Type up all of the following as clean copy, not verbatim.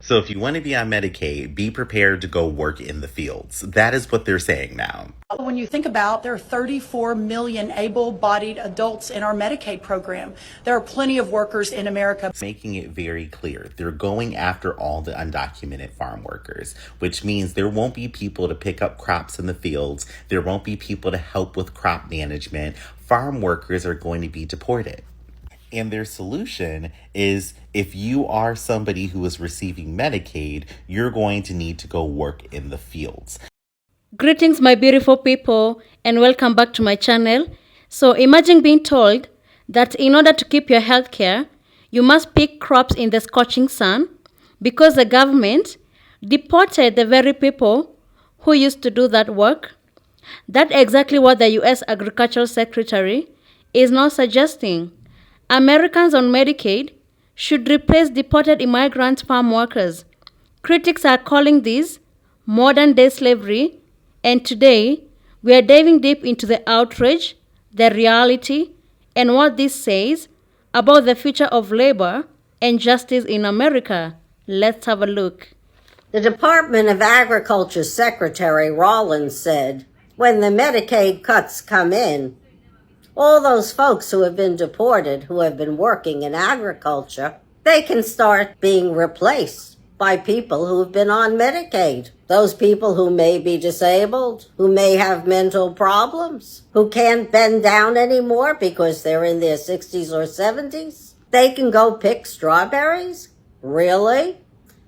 So if you want to be on Medicaid, be prepared to go work in the fields. That is what they're saying now. When you think about, there are 34 million able-bodied adults in our Medicaid program. There are plenty of workers in America. Making it very clear, they're going after all the undocumented farm workers, which means there won't be people to pick up crops in the fields. There won't be people to help with crop management. Farm workers are going to be deported. And their solution is, if you are somebody who is receiving Medicaid, you're going to need to go work in the fields. Greetings, my beautiful people, and welcome back to my channel. So imagine being told that in order to keep your health care, you must pick crops in the scorching sun because the government deported the very people who used to do that work. That's exactly what the U.S. Agricultural Secretary is now suggesting. Americans on Medicaid should replace deported immigrant farm workers. Critics are calling this modern-day slavery, and today we are diving deep into the outrage, the reality, and what this says about the future of labor and justice in America. Let's have a look. The Department of Agriculture Secretary Rollins said, when the Medicaid cuts come in, all those folks who have been deported, who have been working in agriculture, they can start being replaced by people who have been on Medicaid. Those people who may be disabled, who may have mental problems, who can't bend down anymore because they're in their 60s or 70s. They can go pick strawberries? Really?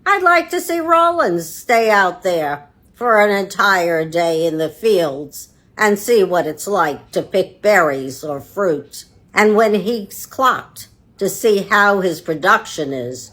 I'd like to see Rollins stay out there for an entire day in the fields and see what it's like to pick berries or fruit. And when he's clocked, to see how his production is,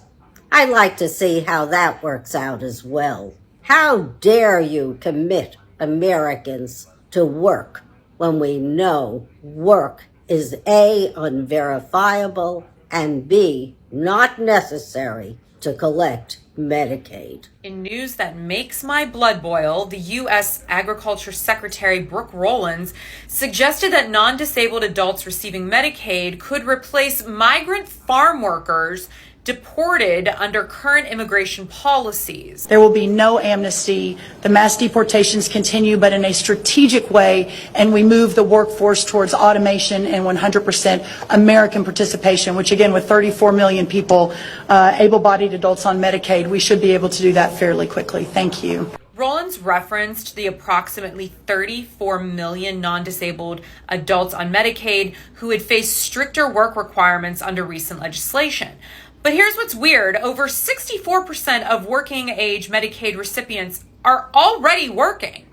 I'd like to see how that works out as well. How dare you commit Americans to work when we know work is A, unverifiable, and B, not necessary to collect Medicaid. In news that makes my blood boil, the U.S. Agriculture Secretary Brooke Rollins suggested that non-disabled adults receiving Medicaid could replace migrant farm workers deported under current immigration policies. There will be no amnesty. The mass deportations continue, but in a strategic way, and we move the workforce towards automation and 100% American participation, which again, with 34 million people, able-bodied adults on Medicaid, we should be able to do that fairly quickly. Thank you. Rollins referenced the approximately 34 million non-disabled adults on Medicaid who would face stricter work requirements under recent legislation. But here's what's weird. Over 64% of working age Medicaid recipients are already working.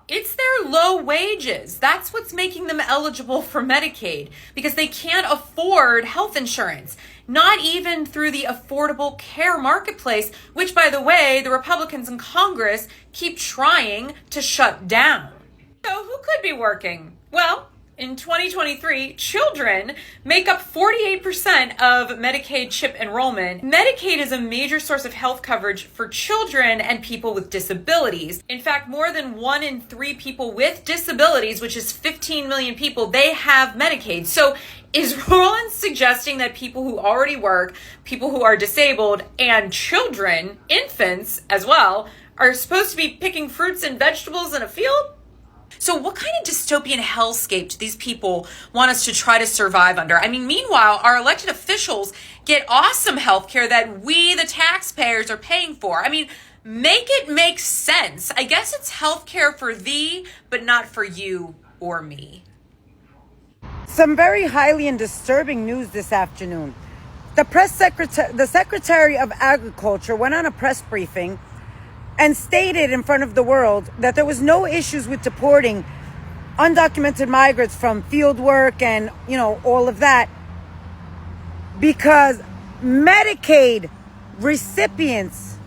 It's their low wages. That's what's making them eligible for Medicaid, because they can't afford health insurance, not even through the Affordable Care Marketplace, which, by the way, the Republicans in Congress keep trying to shut down. So who could be working? Well, in 2023, children make up 48% of Medicaid CHIP enrollment. Medicaid is a major source of health coverage for children and people with disabilities. In fact, more than 1 in 3 people with disabilities, which is 15 million people, they have Medicaid. So is Rollins suggesting that people who already work, people who are disabled, and children, infants as well, are supposed to be picking fruits and vegetables in a field? So what kind of dystopian hellscape do these people want us to try to survive under? I mean, meanwhile, our elected officials get awesome health care that we, the taxpayers, are paying for. I mean, make it make sense. I guess it's health care for thee, but not for you or me. Some very highly and disturbing news this afternoon. The Secretary of Agriculture went on a press briefing and stated in front of the world that there was no issues with deporting undocumented migrants from field work and, all of that, because Medicaid recipients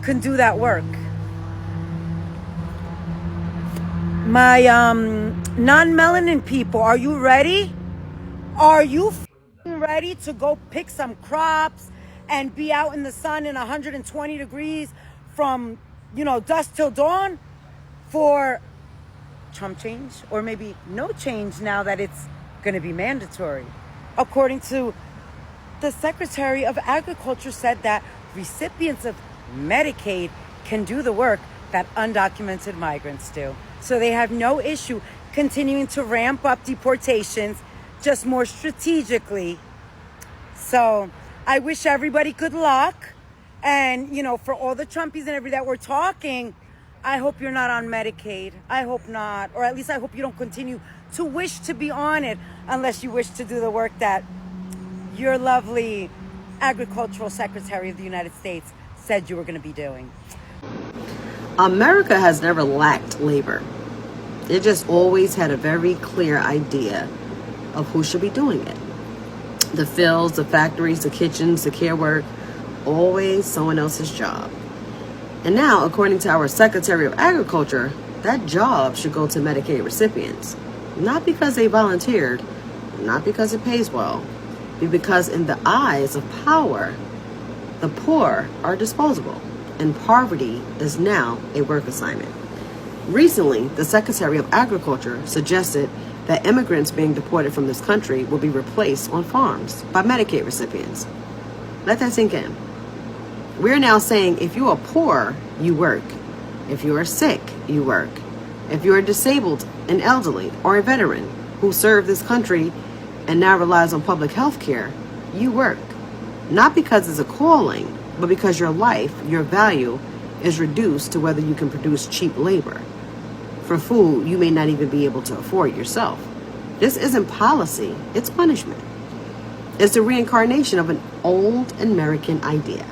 can do that work. My non-melanin people, are you ready? Are you ready to go pick some crops and be out in the sun in 120 degrees from, dusk till dawn for Trump change, or maybe no change now that it's going to be mandatory? According to the Secretary of Agriculture, said that recipients of Medicaid can do the work that undocumented migrants do. So they have no issue continuing to ramp up deportations, just more strategically. So I wish everybody good luck. And, you know, for all the Trumpies and everything that we're talking, I hope you're not on Medicaid. I hope not. Or at least I hope you don't continue to wish to be on it unless you wish to do the work that your lovely Agricultural Secretary of the United States said you were going to be doing. America has never lacked labor. It just always had a very clear idea of who should be doing it. The fields, the factories, the kitchens, the care work, always someone else's job. And now, according to our Secretary of Agriculture, that job should go to Medicaid recipients. Not because they volunteered, not because it pays well, but because in the eyes of power, the poor are disposable, and poverty is now a work assignment. Recently, the Secretary of Agriculture suggested that immigrants being deported from this country will be replaced on farms by Medicaid recipients. Let that sink in. We're now saying if you are poor, you work. If you are sick, you work. If you are disabled, an elderly, or a veteran who served this country and now relies on public health care, you work. Not because it's a calling, but because your life, your value, is reduced to whether you can produce cheap labor. For food you may not even be able to afford yourself. This isn't policy, it's punishment. It's the reincarnation of an old American idea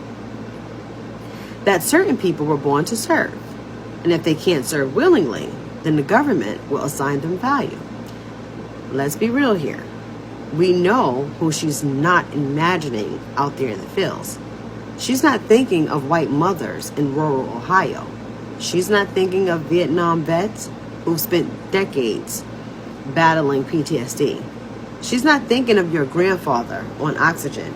that certain people were born to serve, and if they can't serve willingly, then the government will assign them value. Let's be real here. We know who she's not imagining out there in the fields. She's not thinking of white mothers in rural Ohio. She's not thinking of Vietnam vets who've spent decades battling PTSD. She's not thinking of your grandfather on oxygen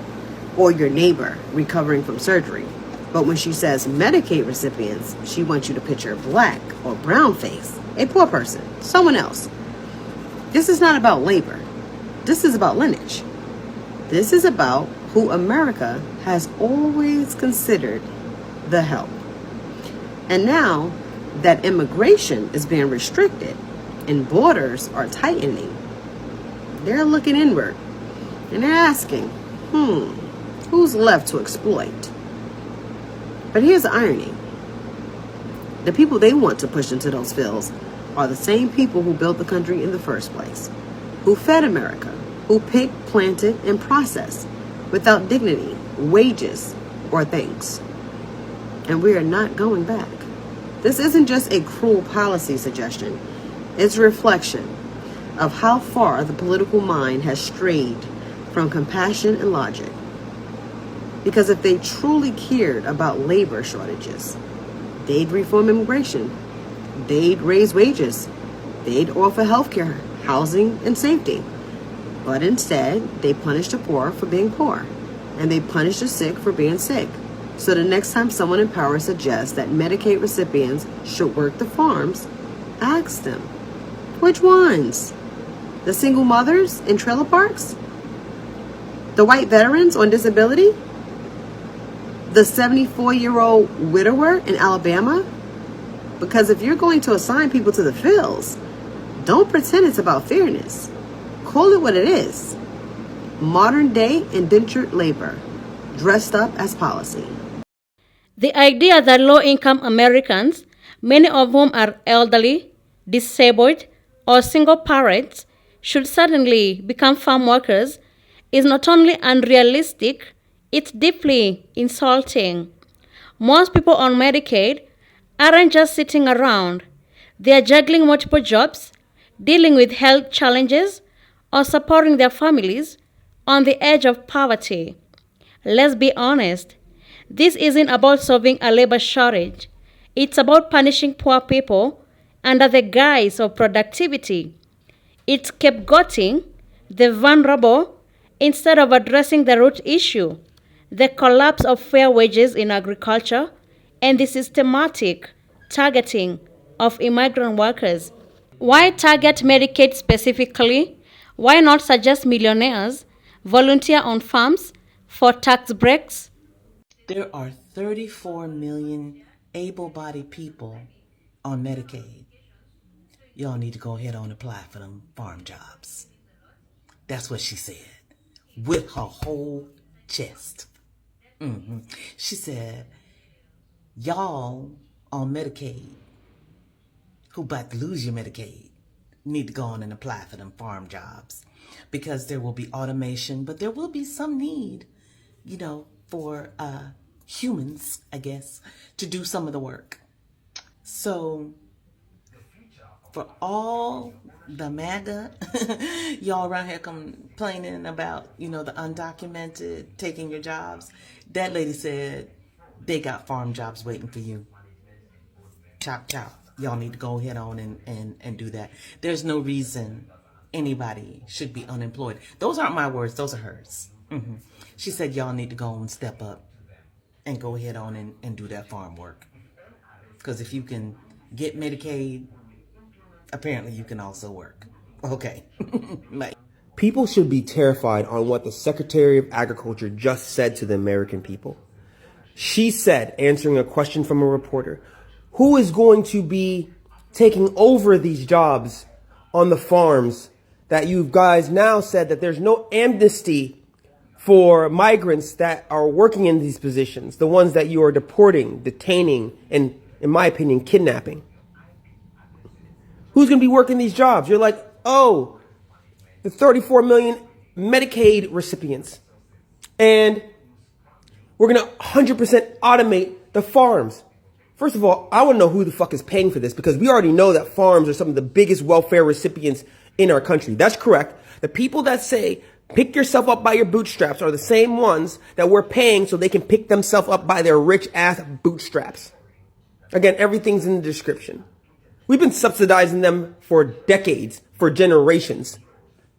or your neighbor recovering from surgery. But when she says Medicaid recipients, she wants you to picture black or brown face, a poor person, someone else. This is not about labor. This is about lineage. This is about who America has always considered the help. And now that immigration is being restricted and borders are tightening, they're looking inward and they're asking, who's left to exploit? But here's the irony. The people they want to push into those fields are the same people who built the country in the first place, who fed America, who picked, planted, and processed without dignity, wages, or thanks. And we are not going back. This isn't just a cruel policy suggestion. It's a reflection of how far the political mind has strayed from compassion and logic. Because if they truly cared about labor shortages, they'd reform immigration, they'd raise wages, they'd offer health care, housing, and safety. But instead, they punish the poor for being poor, and they punish the sick for being sick. So the next time someone in power suggests that Medicaid recipients should work the farms, ask them, which ones? The single mothers in trailer parks? The white veterans on disability? The 74-year-old widower in Alabama? Because if you're going to assign people to the fields, don't pretend it's about fairness. Call it what it is. Modern day indentured labor, dressed up as policy. The idea that low-income Americans, many of whom are elderly, disabled, or single parents, should suddenly become farm workers is not only unrealistic, it's deeply insulting. Most people on Medicaid aren't just sitting around. They are juggling multiple jobs, dealing with health challenges, or supporting their families on the edge of poverty. Let's be honest. This isn't about solving a labor shortage. It's about punishing poor people under the guise of productivity. It's scapegoating the vulnerable instead of addressing the root issue, the collapse of fair wages in agriculture and the systematic targeting of immigrant workers. Why target Medicaid specifically? Why not suggest millionaires volunteer on farms for tax breaks? There are 34 million able-bodied people on Medicaid. Y'all need to go ahead and apply for them farm jobs. That's what she said, with her whole chest. She said, y'all on Medicaid, who about to lose your Medicaid, need to go on and apply for them farm jobs, because there will be automation, but there will be some need, for humans, I guess, to do some of the work. So for all the MAGA, y'all around here complaining about, the undocumented taking your jobs, that lady said they got farm jobs waiting for you. Chop, chop. Y'all need to go ahead on and do that. There's no reason anybody should be unemployed. Those aren't my words. Those are hers. She said y'all need to go and step up and go ahead on and do that farm work. Because if you can get Medicaid, apparently you can also work. Okay. People should be terrified on what the Secretary of Agriculture just said to the American people. She said, answering a question from a reporter, who is going to be taking over these jobs on the farms that you guys now said that there's no amnesty for migrants that are working in these positions, the ones that you are deporting, detaining, and, in my opinion, kidnapping? Who's going to be working these jobs? You're like, oh, the 34 million Medicaid recipients. And we're going to 100% automate the farms. First of all, I want to know who the fuck is paying for this, because we already know that farms are some of the biggest welfare recipients in our country. That's correct. The people that say, pick yourself up by your bootstraps are the same ones that we're paying so they can pick themselves up by their rich ass bootstraps. Again, everything's in the description. We've been subsidizing them for decades, for generations,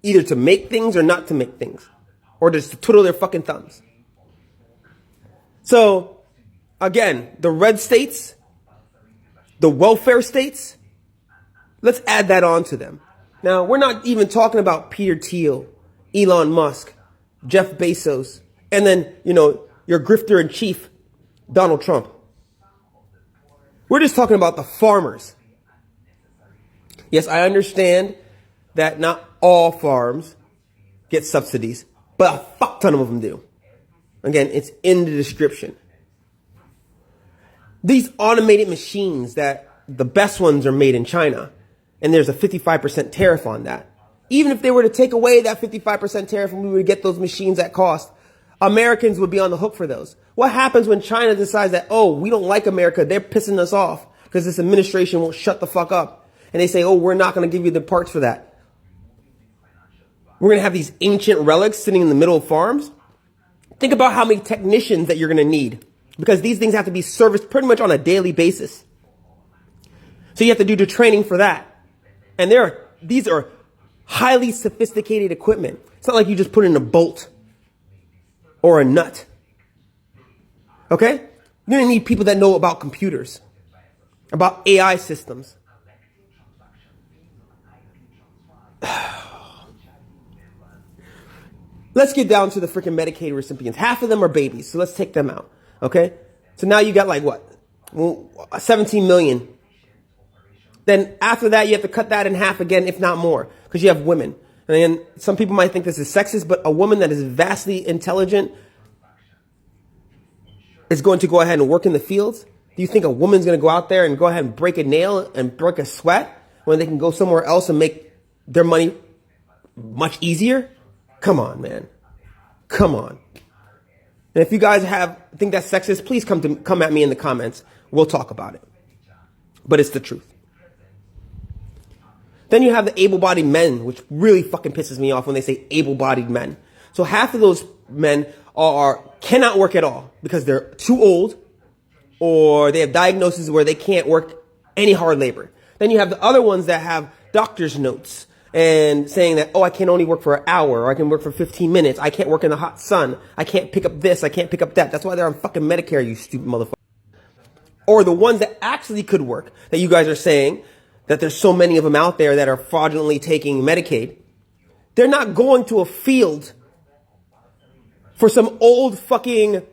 either to make things or not to make things, or just to twiddle their fucking thumbs. So, again, the red states, the welfare states, let's add that on to them. Now, we're not even talking about Peter Thiel, Elon Musk, Jeff Bezos, and then, your grifter in chief, Donald Trump. We're just talking about the farmers. Yes, I understand that not all farms get subsidies, but a fuck ton of them do. Again, it's in the description. These automated machines, that the best ones are made in China, and there's a 55% tariff on that. Even if they were to take away that 55% tariff and we would get those machines at cost, Americans would be on the hook for those. What happens when China decides that, oh, we don't like America, they're pissing us off because this administration won't shut the fuck up? And they say, oh, we're not going to give you the parts for that. We're going to have these ancient relics sitting in the middle of farms. Think about how many technicians that you're going to need, because these things have to be serviced pretty much on a daily basis. So you have to do the training for that. And these are highly sophisticated equipment. It's not like you just put in a bolt or a nut. Okay? You're going to need people that know about computers, about AI systems. Let's get down to the freaking Medicaid recipients. Half of them are babies, so let's take them out. Okay? So now you got like what? Well, 17 million. Then after that, you have to cut that in half again, if not more, because you have women. And then some people might think this is sexist, but a woman that is vastly intelligent is going to go ahead and work in the fields. Do you think a woman's going to go out there and go ahead and break a nail and break a sweat when they can go somewhere else and make their money much easier? Come on, man. Come on. And if you guys think that's sexist, please come at me in the comments. We'll talk about it. But it's the truth. Then you have the able-bodied men, which really fucking pisses me off when they say able-bodied men. So half of those men cannot work at all because they're too old, or they have diagnoses where they can't work any hard labor. Then you have the other ones that have doctor's notes and saying that, oh, I can only work for an hour, or I can work for 15 minutes. I can't work in the hot sun. I can't pick up this. I can't pick up that. That's why they're on fucking Medicare, you stupid motherfucker. Or the ones that actually could work, that you guys are saying that there's so many of them out there that are fraudulently taking Medicaid. They're not going to a field for some old fucking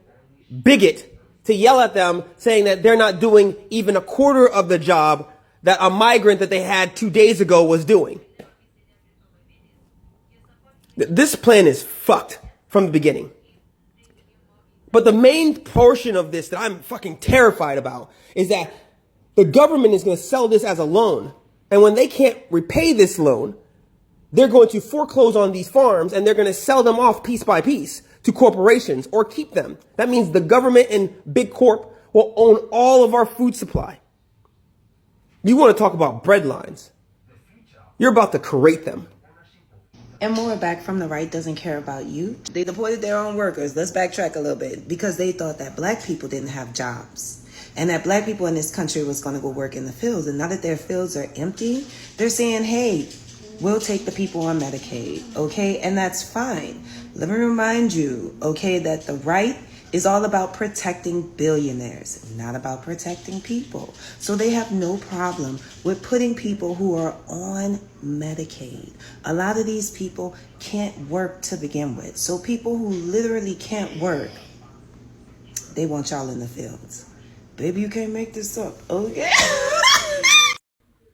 bigot to yell at them saying that they're not doing even a quarter of the job that a migrant that they had 2 days ago was doing. This plan is fucked from the beginning. But the main portion of this that I'm fucking terrified about is that the government is going to sell this as a loan. And when they can't repay this loan, they're going to foreclose on these farms and they're going to sell them off piece by piece to corporations or keep them. That means the government and big corp will own all of our food supply. You want to talk about bread lines? You're about to create them. And more back from the right doesn't care about you. They deported their own workers. Let's backtrack a little bit. Because they thought that black people didn't have jobs. And that black people in this country was going to go work in the fields. And now that their fields are empty, they're saying, hey, we'll take the people on Medicaid. Okay? And that's fine. Let me remind you, okay, that the right is all about protecting billionaires, not about protecting people. So they have no problem with putting people who are on Medicaid. A lot of these people can't work to begin with. So people who literally can't work, they want y'all in the fields. Baby, you can't make this up, okay?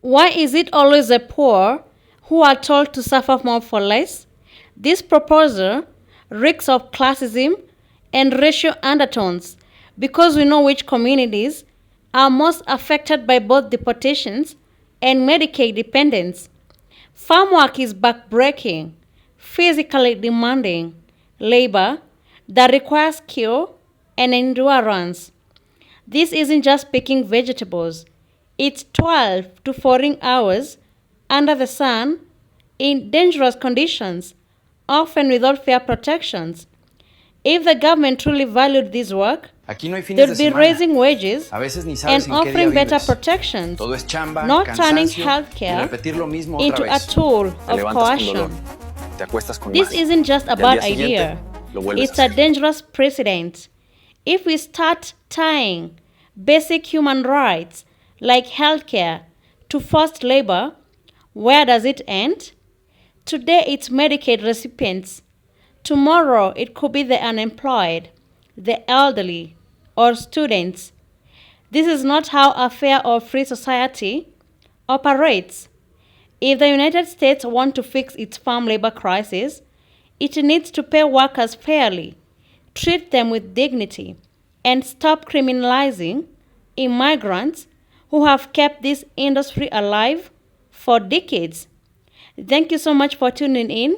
Why is it always the poor who are told to suffer more for less? This proposal reeks of classism and racial undertones because we know which communities are most affected by both deportations and Medicaid dependence. Farm work is backbreaking, physically demanding labor that requires skill and endurance. This isn't just picking vegetables. It's 12 to 14 hours under the sun in dangerous conditions, often without fair protections. If the government truly valued this work, they'd be raising wages and offering better protections, not turning healthcare into a tool of coercion. This isn't just a bad idea, it's a dangerous precedent. If we start tying basic human rights like healthcare to forced labor, where does it end? Today it's Medicaid recipients. Tomorrow it could be the unemployed, the elderly, or students. This is not how a fair or free society operates. If the United States wants to fix its farm labor crisis, it needs to pay workers fairly, treat them with dignity, and stop criminalizing immigrants who have kept this industry alive for decades. Thank you so much for tuning in.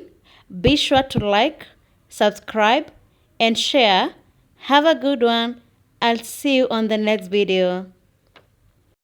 Be sure to like, subscribe, and share. Have a good one. I'll see you on the next video.